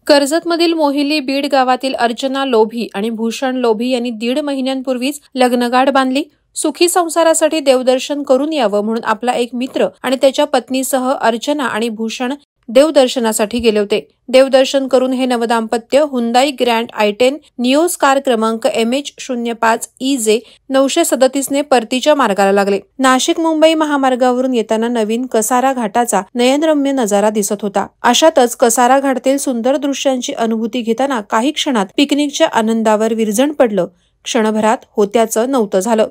कर्जतमधील मोहिली बीड गावातील अर्चना लोभी आणि भूषण लोभी यांनी 1.5 महिन्यांपूर्वीच लग्नगाठ बांधली. सुखी संसारासाठी देवदर्शन करून यावं म्हणून आपला एक मित्र आणि त्याच्या पत्नीसह अर्चना आणि भूषण देवदर्शनासाठी गेले होते. देवदर्शन करून हे नवदाम्पत्य Hyundai Grand i10 Nios car क्रमांक MH05EJ 937 ने परतीच्या मार्गाला लागले. नाशिक मुंबई महामार्गावरून येताना नवीन कसारा घाटाचा नयनरम्य नजारा दिसत होता. अशातच कसारा घाटातील सुंदर दृश्यांची अनुभूती घेताना काही क्षणात पिकनिकच्या आनंदावर विरजण पडलं. क्षणभरात होत्याचं नव्हतं झालं.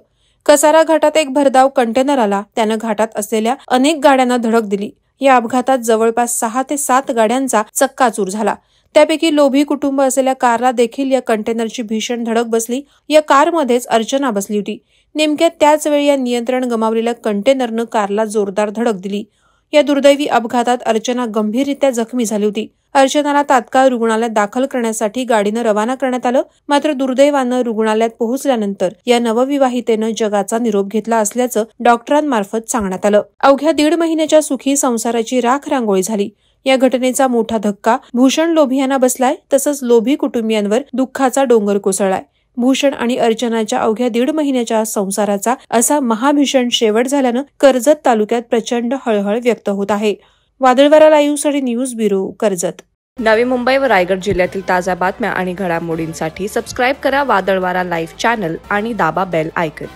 कसारा घाटात एक भरधाव कंटेनर आला. त्यानं घाटात असलेल्या अनेक गाड्यांना धडक दिली. या अपघातात जवळपास 6 ते 7 गाड्यांचा चक्काचूर झाला. त्यापैकी लोभी कुटुंब असलेल्या कारला देखील या कंटेनरची भीषण धडक बसली. या कारमध्येच अर्चना बसली होती. नेमक्या त्याच वेळी या नियंत्रण गमावलेल्या कंटेनरनं कारला जोरदार धडक दिली. या दुर्दैवी अपघातात अर्चना गंभीररित्या जखमी झाली होती. अर्चनाला तात्काळ रुग्णालयात दाखल करण्यासाठी गाडीनं रवाना करण्यात आलं. मात्र दुर्दैवानं रुग्णालयात पोहोचल्यानंतर या नवविवाहितेनं जगाचा निरोप घेतला असल्याचं डॉक्टरांमार्फत सांगण्यात आलं. अवघ्या 1.5 महिन्याच्या सुखी संसाराची राख रांगोळी झाली. या घटनेचा मोठा धक्का भूषण लोभी यांना बसलाय. तसंच लोभी कुटुंबियांवर दुःखाचा डोंगर कोसळलाय. भूषण आणि अर्चनाच्या अवघ्या 1.5 महिन्याच्या संसाराचा असा महाभीषण शेवट झाल्यानं कर्जत तालुक्यात प्रचंड हळहळ व्यक्त होत आहे. वादळवारा लाईव्हसाठी न्यूज ब्युरो, कर्जत. नवी मुंबई व रायगड जिल्ह्यातील ताज्या बातम्या आणि घडामोडींसाठी सबस्क्राईब करा वादळवारा लाईव्ह चॅनल आणि दाबा बेल आयकॉन.